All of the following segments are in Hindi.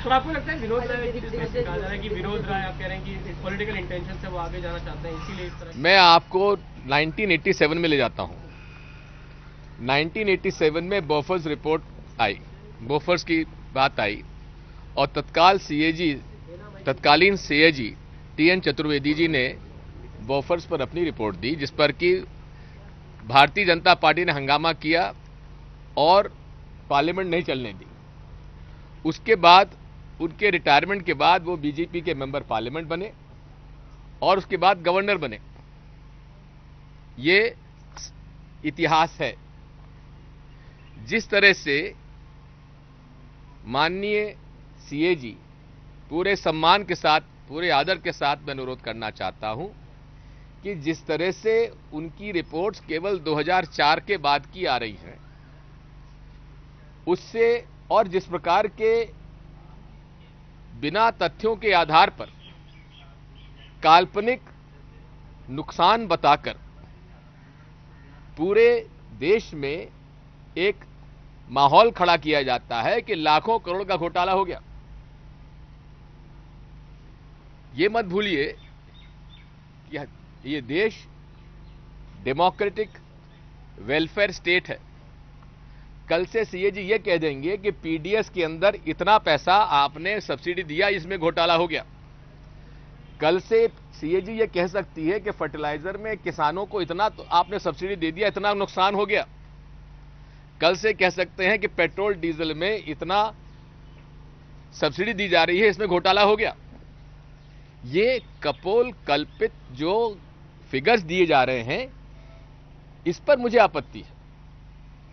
तो आपको लगता है विनोद राय की जैसे कहा जा रहा है कि विनोद राय आप कह रहे हैं कि पॉलिटिकल इंटेंशन से वो आगे जाना चाहते हैं, इसीलिए इस तरह। मैं आपको 1987 में ले जाता हूं। 1987 में बोफर्स रिपोर्ट आई, बोफर्स की बात आई और तत्कालीन सीएजी टीएन चतुर्वेदी जी ने बोफर्स पर अपनी रिपोर्ट दी, जिस पर कि भारतीय जनता पार्टी ने हंगामा किया और पार्लियामेंट नहीं चलने दी। उसके बाद उनके रिटायरमेंट के बाद वो बीजेपी के मेंबर पार्लियामेंट बने और उसके बाद गवर्नर बने। ये इतिहास है। जिस तरह से माननीय सीएजी पूरे सम्मान के साथ, पूरे आदर के साथ मैं अनुरोध करना चाहता हूं कि जिस तरह से उनकी रिपोर्ट्स केवल 2004 के बाद की आ रही हैं, उससे और जिस प्रकार के बिना तथ्यों के आधार पर काल्पनिक नुकसान बताकर पूरे देश में एक माहौल खड़ा किया जाता है कि लाखों करोड़ का घोटाला हो गया। ये मत भूलिए कि ये देश डेमोक्रेटिक वेलफेयर स्टेट है। कल से सीएजी ये कह देंगे कि पीडीएस के अंदर इतना पैसा आपने सब्सिडी दिया, इसमें घोटाला हो गया। कल से सीएजी ये कह सकती है कि फर्टिलाइजर में किसानों को इतना तो आपने सब्सिडी दे दिया, इतना नुकसान हो गया। कल से कह सकते हैं कि पेट्रोल डीजल में इतना सब्सिडी दी जा रही है, इसमें घोटाला हो गया। ये कपोल कल्पित जो फिगर्स दिए जा रहे हैं, इस पर मुझे आपत्ति है,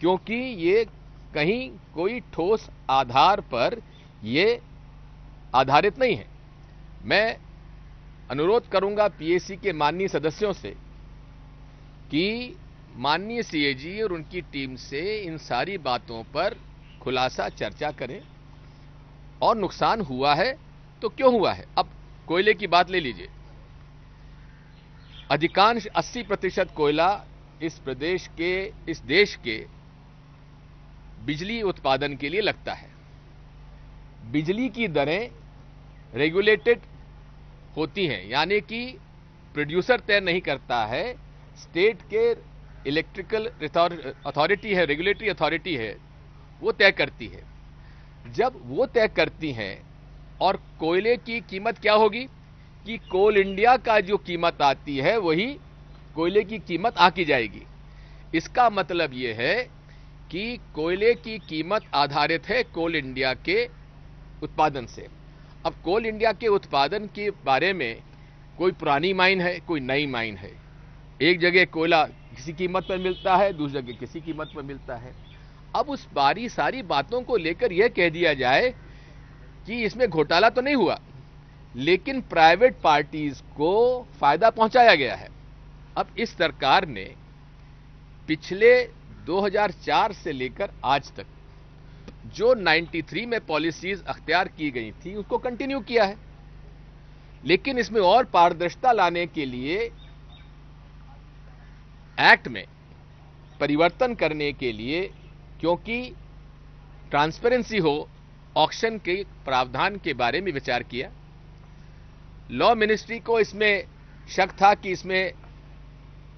क्योंकि ये कहीं कोई ठोस आधार पर ये आधारित नहीं है। मैं अनुरोध करूंगा पीएसी के माननीय सदस्यों से कि माननीय सीएजी और उनकी टीम से इन सारी बातों पर खुलासा चर्चा करें और नुकसान हुआ है तो क्यों हुआ है। अब कोयले की बात ले लीजिए। अधिकांश 80% कोयला इस प्रदेश के, इस देश के बिजली उत्पादन के लिए लगता है। बिजली की दरें रेगुलेटेड होती हैं, यानी कि प्रोड्यूसर तय नहीं करता है, स्टेट के इलेक्ट्रिकल अथॉरिटी है, रेगुलेटरी अथॉरिटी है, वो तय करती है। जब वो तय करती हैं और कोयले की कीमत क्या होगी कि कोल इंडिया का जो कीमत आती है वही कोयले की कीमत आकी जाएगी। इसका मतलब यह है कि कोयले की कीमत आधारित है कोल इंडिया के उत्पादन से। अब कोल इंडिया के उत्पादन के बारे में कोई पुरानी माइन है, कोई नई माइन है। एक जगह कोयला किसी कीमत पर मिलता है, दूसरी जगह किसी कीमत पर मिलता है। अब उस सारी बातों को लेकर यह कह दिया जाए कि इसमें घोटाला तो नहीं हुआ, लेकिन प्राइवेट पार्टीज को फायदा पहुंचाया गया है। अब इस सरकार ने पिछले 2004 से लेकर आज तक जो 93 में पॉलिसीज अख्तियार की गई थी उसको कंटिन्यू किया है, लेकिन इसमें और पारदर्शिता लाने के लिए एक्ट में परिवर्तन करने के लिए, क्योंकि ट्रांसपेरेंसी हो, ऑक्शन के प्रावधान के बारे में विचार किया। लॉ मिनिस्ट्री को इसमें शक था कि इसमें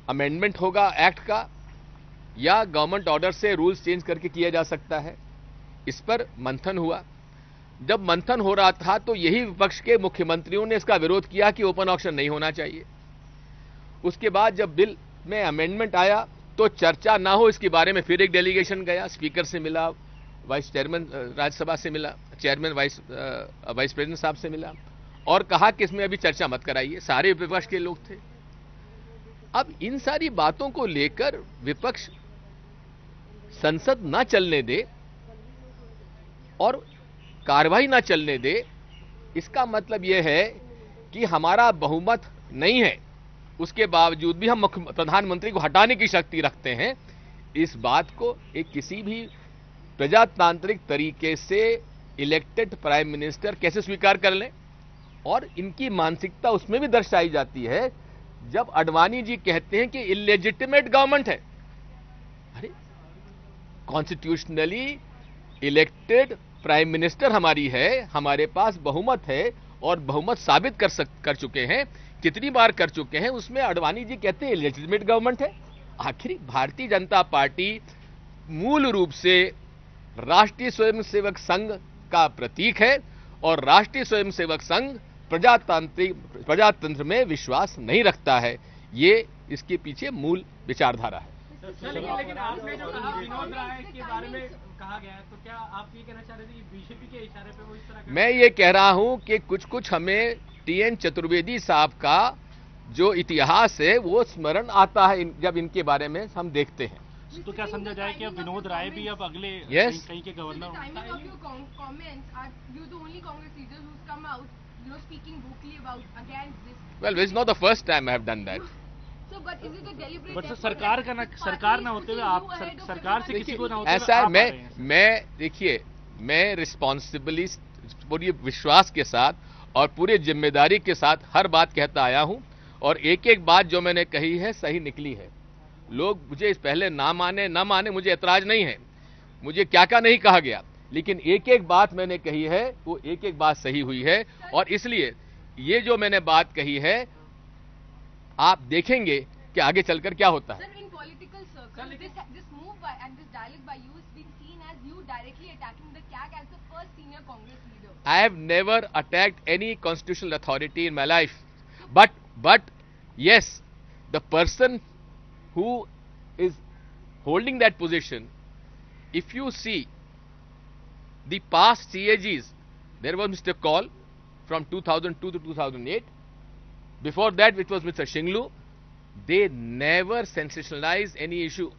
अमेंडमेंट होगा एक्ट का या गवर्नमेंट ऑर्डर से रूल्स चेंज करके किया जा सकता है। इस पर मंथन हुआ। जब मंथन हो रहा था तो यही विपक्ष के मुख्यमंत्रियों ने इसका विरोध किया कि ओपन ऑक्शन नहीं होना चाहिए। उसके बाद जब बिल में अमेंडमेंट आया तो चर्चा ना हो इसके बारे में फिर एक डेलीगेशन गया, स्पीकर से मिला, वाइस चेयरमैन राज्यसभा से मिला, चेयरमैन वाइस प्रेसिडेंट साहब से मिला और कहा कि इसमें अभी चर्चा मत कराइए। सारे विपक्ष के लोग थे। अब इन सारी बातों को लेकर विपक्ष संसद ना चलने दे और कार्रवाई ना चलने दे, इसका मतलब यह है कि हमारा बहुमत नहीं है, उसके बावजूद भी हम प्रधानमंत्री को हटाने की शक्ति रखते हैं। इस बात को एक किसी भी प्रजातांत्रिक तरीके से इलेक्टेड प्राइम मिनिस्टर कैसे स्वीकार कर लें। और इनकी मानसिकता उसमें भी दर्शाई जाती है जब अडवाणी जी कहते हैं कि इलेजिटिमेट गवर्नमेंट है। अरे, कॉन्स्टिट्यूशनली इलेक्टेड प्राइम मिनिस्टर हमारी है, हमारे पास बहुमत है और बहुमत साबित कर चुके हैं, कितनी बार कर चुके हैं। उसमें अडवाणी जी कहते हैं लेजिटिमेट गवर्नमेंट है। आखिर भारतीय जनता पार्टी मूल रूप से राष्ट्रीय स्वयंसेवक संघ का प्रतीक है और राष्ट्रीय स्वयंसेवक संघ प्रजातंत्र में विश्वास नहीं रखता है। ये इसके पीछे मूल विचारधारा है। लेकिन आपने जो कहा विनोद राय के बारे में कहा गया है, तो क्या आप ये कहना चाह रहे थे कि बीजेपी के इशारे पे वो इस तरह मैं ये कह रहा हूं कि कुछ हमें टीएन चतुर्वेदी साहब का जो इतिहास है वो स्मरण आता है जब इनके बारे में हम देखते हैं। तो क्या समझा जाए कि अब विनोद राय भी अब अगले कहीं के governor well, it's not the first time I have done that. But सरकार ना होते हुए आप सरकार से किसी को ना होते हुए ऐसा है, आप देखिए, मैं रिस्पॉन्सिबली पूरी विश्वास के साथ और पूरी जिम्मेदारी के साथ हर बात कहता आया हूं और एक एक बात जो मैंने कही है सही निकली है। लोग मुझे इस पहले ना माने मुझे ऐतराज नहीं है, मुझे क्या क्या नहीं कहा गया, लेकिन एक एक बात मैंने कही है वो एक एक बात सही हुई है। और इसलिए ये जो मैंने बात कही है आप देखेंगे कि आगे चलकर क्या होता है। I have never attacked any constitutional authority in my life, but yes, the person who is holding that position, if you see the past CAGs, there was Mr. Kaul from 2002 to 2008. Before that, it was Mr. Shinglu. They never sensationalized any issue.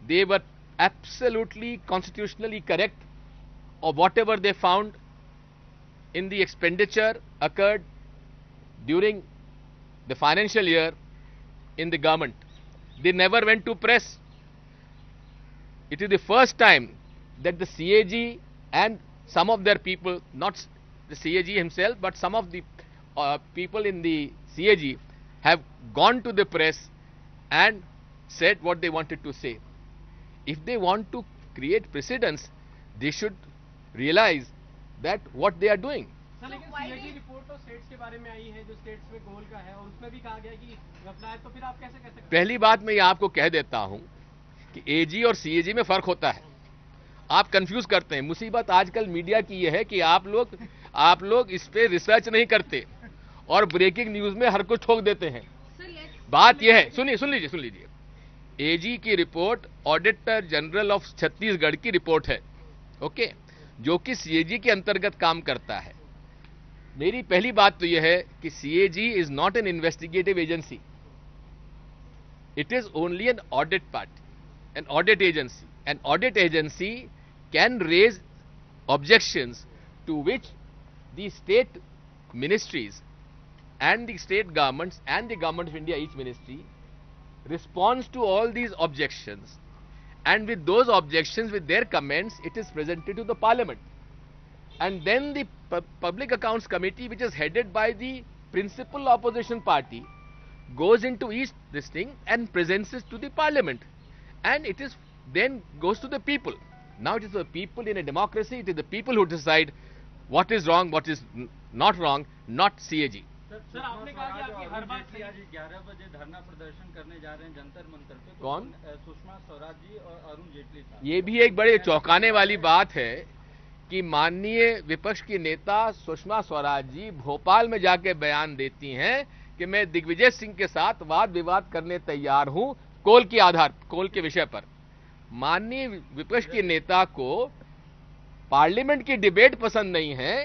They were absolutely constitutionally correct, or whatever they found in the expenditure occurred during the financial year in the government. They never went to press. It is the first time that the CAG and some of their people, not the CAG himself, but some of the people in the CAG have gone to the press and said what they wanted to say. If they want to create precedents, they should realize that what they are doing. लेकिन सीएजी रिपोर्ट तो स्टेट्स के बारे में आई है जो स्टेट्स में गोल का है और उसमें भी कहा गया कि घपला है, तो फिर आप कैसे कह सकते हैं? पहली बात मैं ये आपको कह देता हूं कि एजी और सीएजी में फर्क होता है। आप कंफ्यूज करते हैं। मुसीबत आजकल मीडिया की यह है कि आप लोग इस पे रिसर्च नहीं करते और ब्रेकिंग न्यूज में हर कुछ ठोक देते हैं। बात यह है, सुन लीजिए, एजी की report auditor general of Chhattisgarh की रिपोर्ट है, ओके, जो कि सीएजी के अंतर्गत काम करता है। मेरी पहली बात तो यह है कि CAG is not an investigative agency, it is only an audit party, an audit agency. An audit agency can raise objections to which the state ministries and the state governments and the government of India, each ministry responds to all these objections, and with those objections, with their comments, it is presented to the parliament, and then the public accounts committee, which is headed by the principal opposition party, goes into each this thing and presents it to the parliament, and it is then goes to the people. Now it is the people in a democracy, it is the people who decide what is wrong, what is not wrong, not CAG. Sir आपने कहा कि आपकी हर बात सही। आज 11 बजे धरना प्रदर्शन करने जा रहे हैं जंतर मंतर पे। कौन? सुषमा स्वराज जी और अरुण जेटली साहब। ये भी एक बड़े चौंकाने वाली बात है कि माननीय विपक्ष की नेता सुषमा स्वराज जी भोपाल में जाके बयान देती हैं कि मैं दिग्विजय सिंह के साथ वाद विवाद करने तैयार हूं कोल के विषय पर। माननीय विपक्ष की नेता को पार्लियामेंट की डिबेट पसंद नहीं है,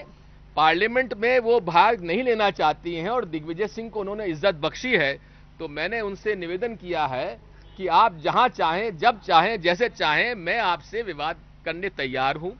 पार्लियामेंट में वो भाग नहीं लेना चाहती हैं और दिग्विजय सिंह को उन्होंने इज्जत बख्शी है। तो मैंने उनसे निवेदन किया है कि आप जहां चाहें, जब चाहें, जैसे चाहें, मैं आपसे विवाद करने तैयार हूं,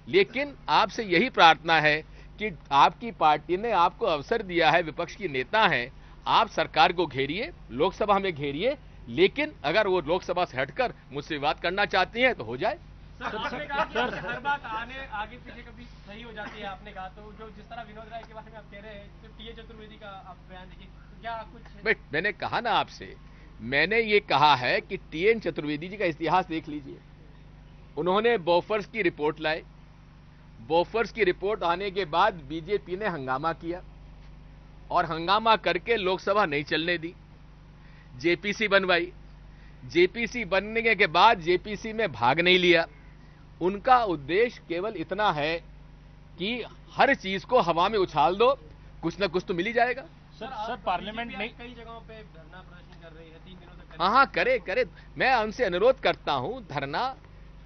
लेकिन आपसे यही प्रार्थना है कि आपकी पार्टी ने आपको अवसर दिया है, विपक्ष की नेता हैं, आप सरकार को घेरिए, लोकसभा में घेरिए, लेकिन अगर वो लोकसभा से हटकर मुझसे विवाद करना चाहती हैं तो हो जाए। सर आपने कहा कि हर बात आगे पीछे कभी सही हो जाती है, आपने कहा, तो जो जिस तरह विनोद राय के बारे में आप कह रहे हैं, तो टीए चतुर्वेदी का आप बयान देखिए, तो क्या कुछ मैंने कहा ना आपसे, मैंने ये कहा है कि टीएन चतुर्वेदी जी का इतिहास देख लीजिए। उन्होंने बोफर्स की रिपोर्ट लाई बोफर्स की रिपोर्ट आने के बाद बीजेपी ने हंगामा किया और हंगामा करके लोकसभा नहीं चलने दी, जेपीसी बनवाई। जेपीसी बनने के बाद जेपीसी में भाग नहीं लिया। उनका उद्देश्य केवल इतना है कि हर चीज को हवा में उछाल दो, कुछ ना कुछ तो मिल ही जाएगा। सर पार्लियामेंट नहीं, कई जगहों पे धरना प्रदर्शन कर रही है 3 दिनों तक। हाँ, करे। मैं उनसे अनुरोध करता हूं, धरना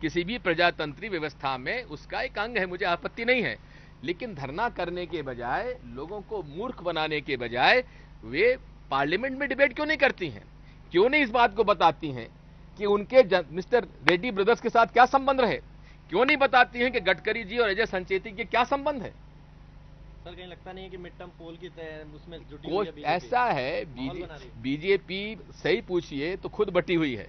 किसी भी प्रजातंत्री व्यवस्था में उसका एक अंग है, मुझे आपत्ति नहीं है, लेकिन धरना करने के बजाय, लोगों को मूर्ख बनाने के बजाय वे पार्लियामेंट में डिबेट क्यों नहीं करती हैं? क्यों नहीं इस बात को बताती हैं कि उनके मिस्टर रेड्डी ब्रदर्स के साथ क्या संबंध रहे? क्यों नहीं बताती हैं कि गडकरी जी और अजय संचेती के क्या संबंध है? सर कहीं लगता नहीं है कि मिड टर्म पोल की उसमें जुटी हुई कोई है बीजेपी? ऐसा है, बीजेपी सही पूछिए तो खुद बटी हुई है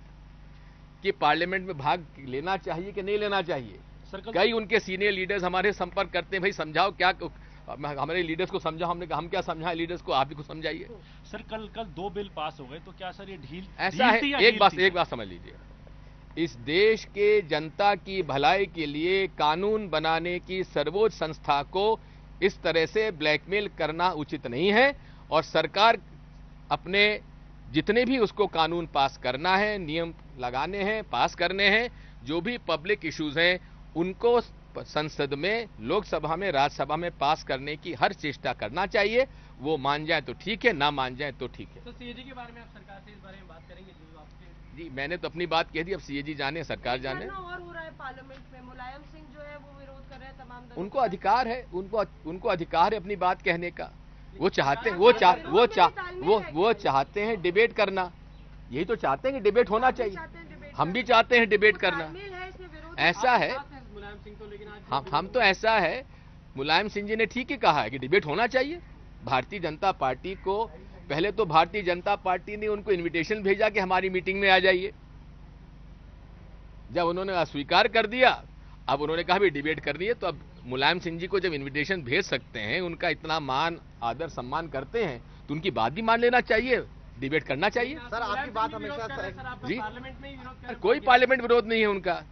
कि पार्लियामेंट में भाग लेना चाहिए कि नहीं लेना चाहिए। कई उनके सीनियर लीडर्स हमारे संपर्क करते हैं, भाई समझाओ, क्या हमारे लीडर्स को समझाओ। हमने कहा हम क्या समझाएं लीडर्स को, आप ही को समझाइए। सर कल 2 बिल पास हो गए, तो क्या सर ये ढील ऐसा है? एक बात समझ लीजिए, इस देश के जनता की भलाई के लिए कानून बनाने की सर्वोच्च संस्था को इस तरह से ब्लैकमेल करना उचित नहीं है। और सरकार अपने जितने भी उसको कानून पास करना है, नियम लगाने हैं, पास करने हैं, जो भी पब्लिक इश्यूज हैं उनको संसद में, लोकसभा में, राज्यसभा में पास करने की हर चेष्टा करना चाहिए। वो मान जाए तो ठीक है, ना मान जाए तो ठीक है। तो सीएजी के बारे में आप सरकार से इस बारे में बात करेंगे? जो आपके जी, मैंने तो अपनी बात कह दी, अब सीएजी जाने, सरकार जाने। और हो रहा है पार्लियामेंट में, मुलायम सिंह जो है वो विरोध कर रहे हैं तमाम दलों उनको का। अधिकार है, उनको अधिकार है अपनी बात कहने का। वो चाहते हैं, वो चाहते हैं डिबेट करना। यही तो चाहते हैं कि डिबेट होना चाहिए। हम भी चाहते हैं डिबेट करना। ऐसा है, मुलायम सिंह तो, लेकिन आज हम तो ऐसा है, मुलायम सिंह जी ने ठीक ही कहा है कि डिबेट होना चाहिए। भारतीय जनता पार्टी को, पहले तो भारतीय जनता पार्टी ने उनको इनविटेशन भेजा कि हमारी मीटिंग में आ जाइए। जब उन्होंने अस्वीकार कर दिया, अब उन्होंने कहा भी डिबेट करनी है, तो अब मुलायम सिंह जी को जब इनविटेशन भेज सकते हैं, उनका इतना मान, आदर, सम्मान करते हैं, तो उनकी बात भी मान लेना चाहिए, डिबेट करना चाहिए। सर आपकी बात हमेशा जी, पार्लियामेंट में ही विरोध कर रहे हैं। कोई पार्लियामेंट विरोध नहीं है उनका।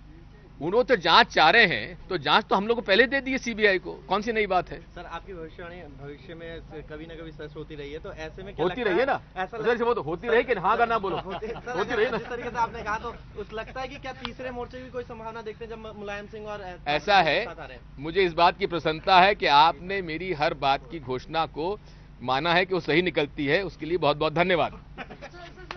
उन्होंने तो जांच चाह रहे हैं, तो जांच तो हम लोग को पहले दे दी है सीबीआई को, कौन सी नई बात है? सर आपकी भविष्यवाणी भविष्य में कभी ना कभी सच होती रही है, तो ऐसे में होती रही है ना, ऐसा वो तो होती रही कि हाँ करना बोलो, होती रही ना। जिस तरीके से आपने कहा, तो उस लगता है कि क्या तीसरे मोर्चे की कोई संभावना देखते हैं जब मुलायम सिंह और ऐसा है? मुझे इस बात की प्रसन्नता है कि आपने मेरी हर बात की घोषणा को माना है कि वो सही निकलती है, उसके लिए बहुत बहुत धन्यवाद।